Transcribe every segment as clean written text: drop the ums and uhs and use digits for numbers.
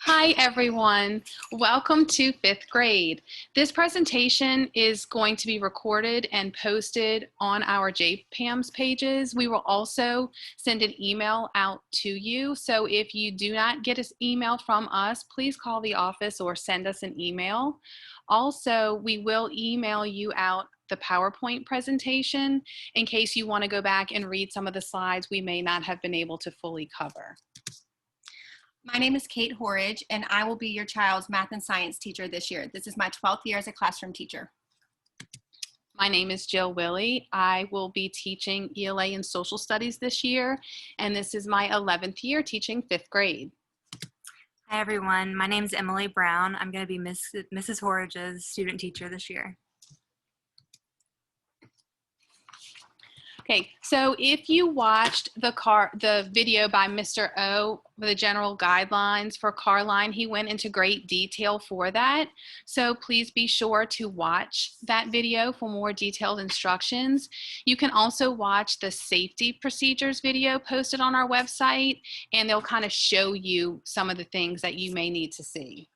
Hi everyone, welcome to 5th grade. This presentation is going to be recorded and posted on our JPAMS pages. We will also send an email out to you. So if you do not get an email from us, please call the office or send us an email. Also, we will email you out the PowerPoint presentation in case you want to go back and read some of the slides we may not have been able to fully cover. My name is Kate Horridge, and I will be your child's math and science teacher this year. This is my 12th year as a classroom teacher. My name is Jill Willie. I will be teaching ELA and social studies this year, and this is my 11th year teaching 5th grade. Hi everyone, my name is Emily Brown. I'm going to be Mrs. Horridge's student teacher this year. Okay, so if you watched the video by Mr. O, the general guidelines for Carline, he went into great detail for that. So please be sure to watch that video for more detailed instructions. You can also watch the safety procedures video posted on our website, and they'll kind of show you some of the things that you may need to see.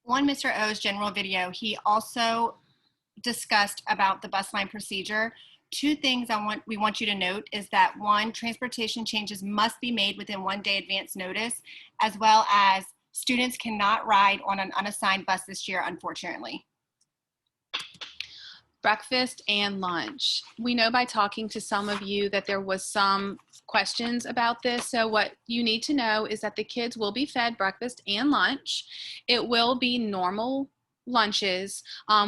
On Mr. O's general video, he also discussed about the bus line procedure. Two things we want you to note is that one, transportation changes must be made within 1 day advance notice, as well as students cannot ride on an unassigned bus this year, unfortunately. Breakfast and lunch. We know by talking to some of you that there was some questions about this. So what you need to know is that the kids will be fed breakfast and lunch. It will be normal lunches.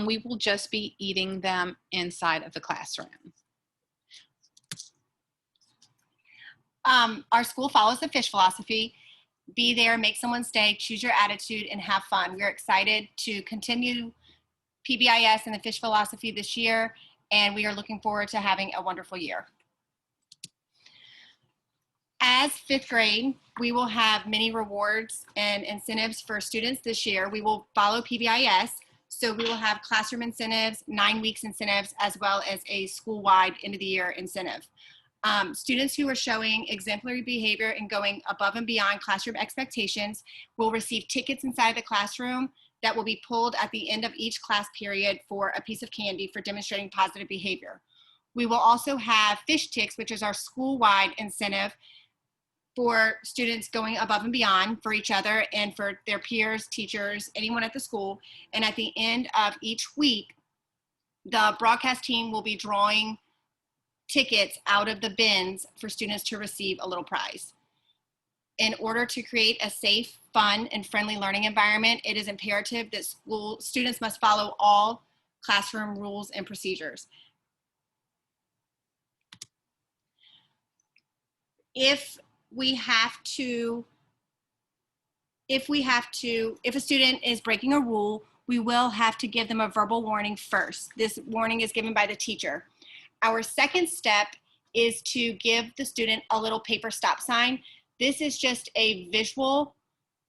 We will just be eating them inside of the classroom. Our school follows the FISH philosophy. Be there, make someone stay, choose your attitude, and have fun. We're excited to continue PBIS and the FISH philosophy this year, and we are looking forward to having a wonderful year. As 5th grade, we will have many rewards and incentives for students this year. We will follow PBIS, so we will have classroom incentives, 9 weeks incentives, as well as a school-wide end of the year incentive. Students who are showing exemplary behavior and going above and beyond classroom expectations will receive tickets inside the classroom that will be pulled at the end of each class period for a piece of candy for demonstrating positive behavior. We will also have Fish Ticks, which is our school-wide incentive for students going above and beyond for each other and for their peers, teachers, anyone at the school. And at the end of each week, the broadcast team will be drawing tickets out of the bins for students to receive a little prize. In order to create a safe, fun, and friendly learning environment, it is imperative that students must follow all classroom rules and procedures. If a student is breaking a rule, we will have to give them a verbal warning first. This warning is given by the teacher. Our second step is to give the student a little paper stop sign. This is just a visual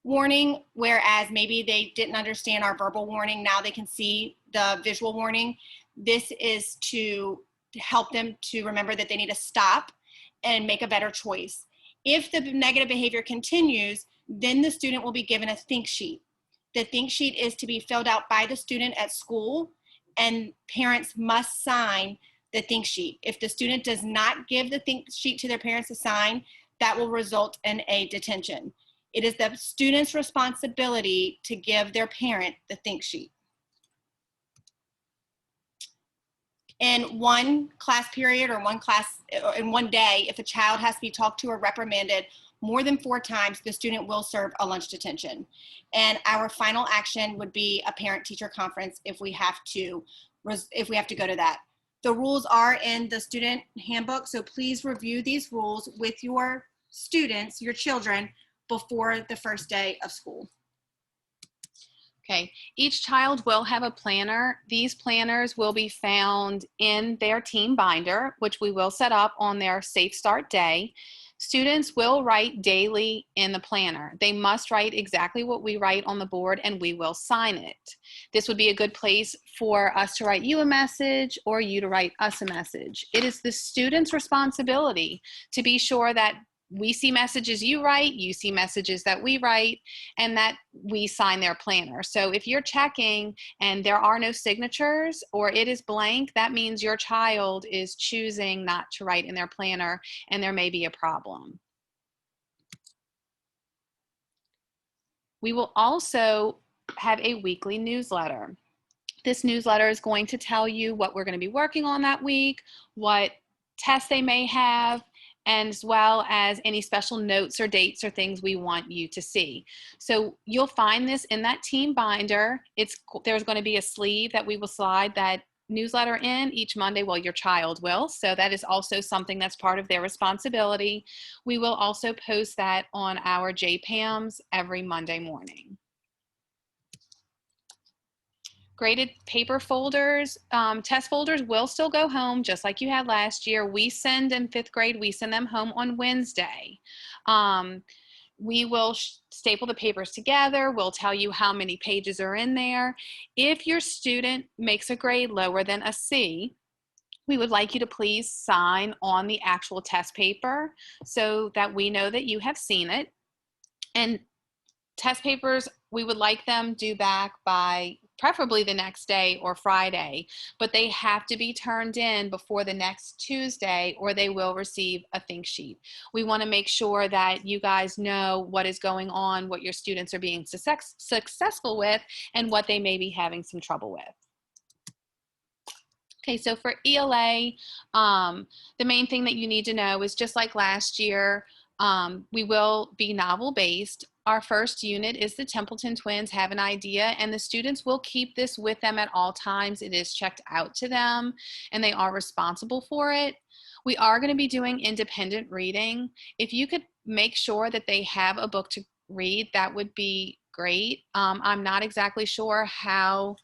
warning, whereas maybe they didn't understand our verbal warning. Now they can see the visual warning. This is to help them to remember that they need to stop and make a better choice. If the negative behavior continues, then the student will be given a think sheet. The think sheet is to be filled out by the student at school, and parents must sign the think sheet. If the student does not give the think sheet to their parents to sign, that will result in a detention. It is the student's responsibility to give their parent the think sheet. In one class period or in 1 day, if a child has to be talked to or reprimanded more than 4 times, the student will serve a lunch detention. And our final action would be a parent-teacher conference if we have to go to that. The rules are in the student handbook, so please review these rules with your students, your children, before the first day of school. Okay, each child will have a planner. These planners will be found in their team binder, which we will set up on their Safe Start day. Students will write daily in the planner. They must write exactly what we write on the board, and we will sign it. This would be a good place for us to write you a message or you to write us a message. It is the student's responsibility to be sure that we see messages you write, you see messages that we write, and that we sign their planner. So if you're checking and there are no signatures or it is blank, that means your child is choosing not to write in their planner and there may be a problem. We will also have a weekly newsletter. This newsletter is going to tell you what we're going to be working on that week, what tests they may have, and as well as any special notes or dates or things we want you to see. So you'll find this in that team binder. There's going to be a sleeve that we will slide that newsletter in each Monday. Well, your child will. So that is also something that's part of their responsibility. We will also post that on our JPAMs every Monday morning. Graded paper folders, test folders will still go home just like you had last year. We send in 5th grade, we send them home on Wednesday. We will staple the papers together. We'll tell you how many pages are in there. If your student makes a grade lower than a C, we would like you to please sign on the actual test paper so that we know that you have seen it. And test papers, we would like them due back by preferably the next day or Friday, but they have to be turned in before the next Tuesday or they will receive a think sheet. We want to make sure that you guys know what is going on, what your students are being successful with, and what they may be having some trouble with. Okay, so for ELA, the main thing that you need to know is just like last year, we will be novel based. Our first unit is the Templeton Twins Have an Idea, and the students will keep this with them at all times. It is checked out to them and they are responsible for it. We are going to be doing independent reading. If you could make sure that they have a book to read, that would be great. I'm not exactly sure how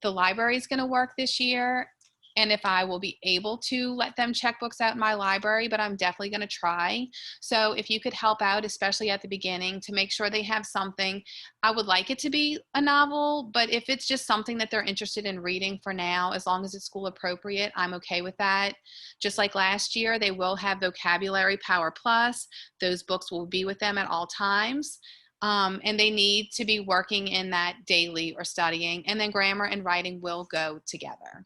the library is going to work this year and if I will be able to let them check books out in my library, but I'm definitely going to try. So if you could help out, especially at the beginning, to make sure they have something. I would like it to be a novel, but if it's just something that they're interested in reading for now, as long as it's school appropriate, I'm okay with that. Just like last year, they will have Vocabulary Power Plus. Those books will be with them at all times. And they need to be working in that daily or studying, and then grammar and writing will go together.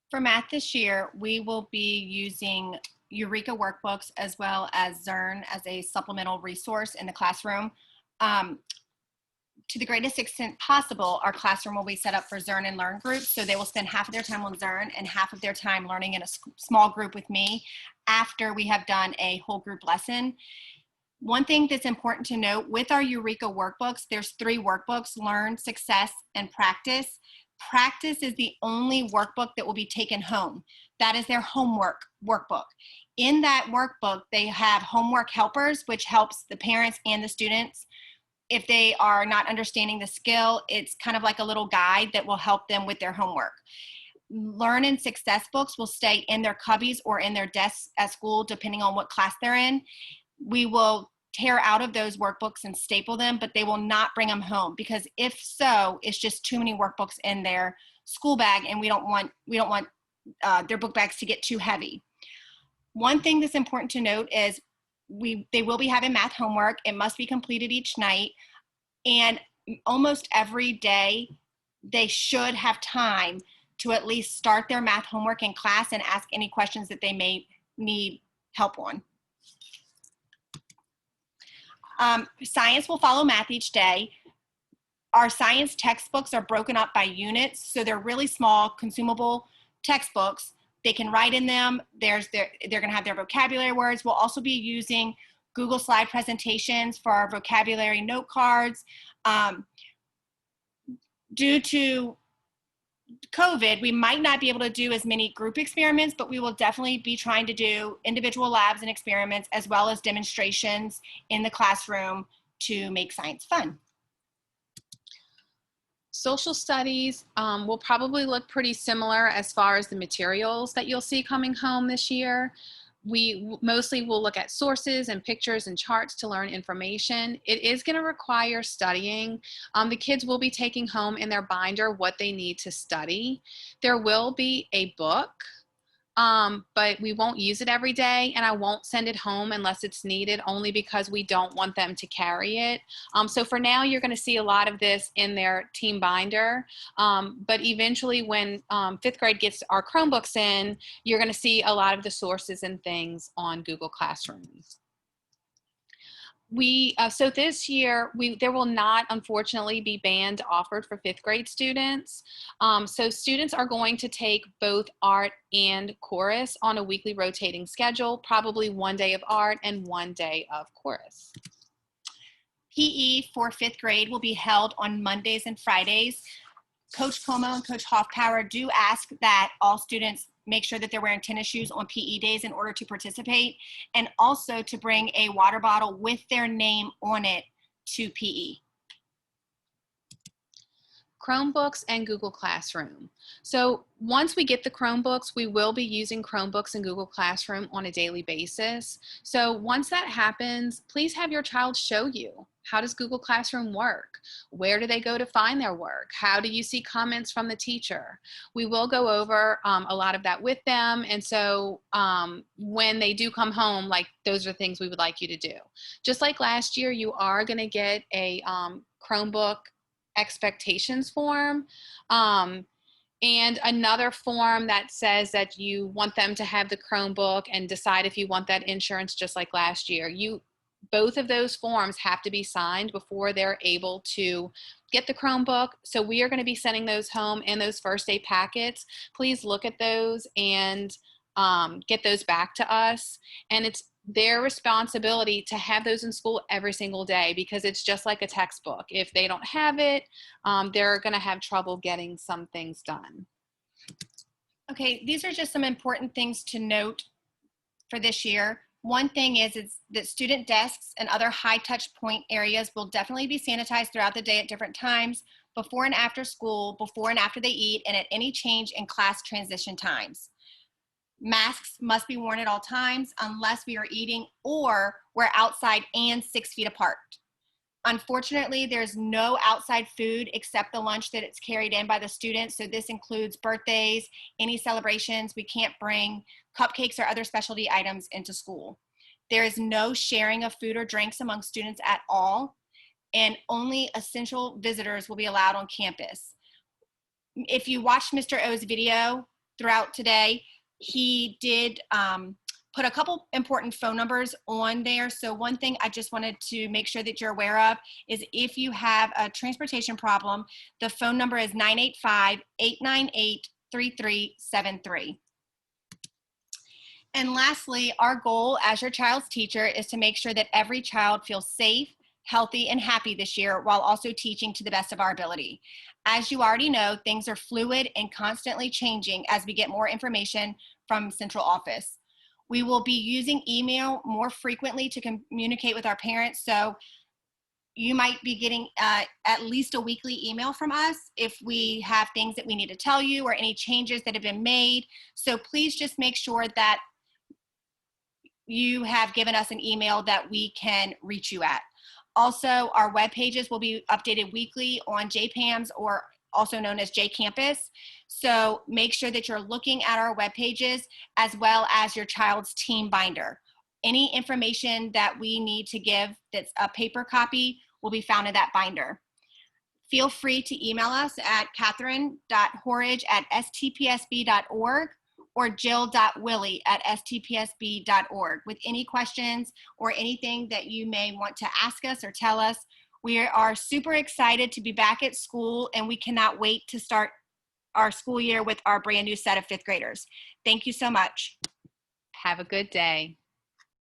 For math this year, we will be using Eureka workbooks as well as Zearn as a supplemental resource in the classroom. To the greatest extent possible, our classroom will be set up for Zearn and Learn groups, so they will spend half of their time on Zearn and half of their time learning in a small group with me after we have done a whole group lesson. One thing that's important to note, with our Eureka workbooks, there's 3 workbooks: Learn, Success, and Practice. Practice is the only workbook that will be taken home. That is their homework workbook. In that workbook, they have homework helpers, which helps the parents and the students. If they are not understanding the skill, it's kind of like a little guide that will help them with their homework. Learn and Success books will stay in their cubbies or in their desks at school, depending on what class they're in. We will tear out of those workbooks and staple them, but they will not bring them home, because if so, it's just too many workbooks in their school bag, and we don't want their book bags to get too heavy. One thing that's important to note is they will be having math homework. It must be completed each night, and almost every day they should have time to at least start their math homework in class and ask any questions that they may need help on. Science will follow math each day. Our science textbooks are broken up by units, so they're really small, consumable textbooks. They can write in them. They're going to have their vocabulary words. We'll also be using Google slide presentations for our vocabulary note cards. Due to COVID, we might not be able to do as many group experiments, but we will definitely be trying to do individual labs and experiments as well as demonstrations in the classroom to make science fun. Social studies will probably look pretty similar as far as the materials that you'll see coming home this year. We mostly will look at sources and pictures and charts to learn information. It is going to require studying. The kids will be taking home in their binder what they need to study. There will be a book but we won't use it every day, and I won't send it home unless it's needed, only because we don't want them to carry it. So for now, you're going to see a lot of this in their team binder, but eventually when 5th grade gets our Chromebooks in, you're going to see a lot of the sources and things on Google Classrooms. So this year, there will not, unfortunately, be band offered for 5th grade students. So students are going to take both art and chorus on a weekly rotating schedule, probably 1 day of art and 1 day of chorus. PE for 5th grade will be held on Mondays and Fridays. Coach Como and Coach Hoffpower do ask that all students make sure that they're wearing tennis shoes on PE days in order to participate, and also to bring a water bottle with their name on it to PE. Chromebooks and Google Classroom. So once we get the Chromebooks, we will be using Chromebooks and Google Classroom on a daily basis. So once that happens, please have your child show you. How does Google Classroom work? Where do they go to find their work? How do you see comments from the teacher? We will go over a lot of that with them. And so when they do come home, like, those are things we would like you to do. Just like last year, you are going to get a Chromebook expectations form, and another form that says that you want them to have the Chromebook and decide if you want that insurance, just like last year. Both of those forms have to be signed before they're able to get the Chromebook. So we are going to be sending those home in those first day packets. Please look at those and get those back to us. And it's their responsibility to have those in school every single day, because it's just like a textbook. If they don't have it, they're going to have trouble getting some things done. Okay, these are just some important things to note for this year. One thing is that student desks and other high touch point areas will definitely be sanitized throughout the day at different times, before and after school, before and after they eat, and at any change in class transition times. Masks must be worn at all times unless we are eating or we're outside and 6 feet apart. Unfortunately, there's no outside food except the lunch that it's carried in by the students. So this includes birthdays, any celebrations. We can't bring cupcakes or other specialty items into school. There is no sharing of food or drinks among students at all, and only essential visitors will be allowed on campus. If you watched Mr. O's video throughout today, he did put a couple important phone numbers on there. So one thing I just wanted to make sure that you're aware of is, if you have a transportation problem, the phone number is 985-898-3373. And lastly, our goal as your child's teacher is to make sure that every child feels safe, healthy, and happy this year, while also teaching to the best of our ability. As you already know, things are fluid and constantly changing as we get more information from central office. We will be using email more frequently to communicate with our parents, so you might be getting at least a weekly email from us if we have things that we need to tell you or any changes that have been made. So please just make sure that you have given us an email that we can reach you at. Also, our web pages will be updated weekly on JPAMS, or also known as JCampus. So make sure that you're looking at our web pages as well as your child's team binder. Any information that we need to give that's a paper copy will be found in that binder. Feel free to email us at catherine.horridge@stpsb.org or jill.willie@stpsb.org with any questions or anything that you may want to ask us or tell us. We are super excited to be back at school, and we cannot wait to start our school year with our brand new set of 5th graders. Thank you so much. Have a good day.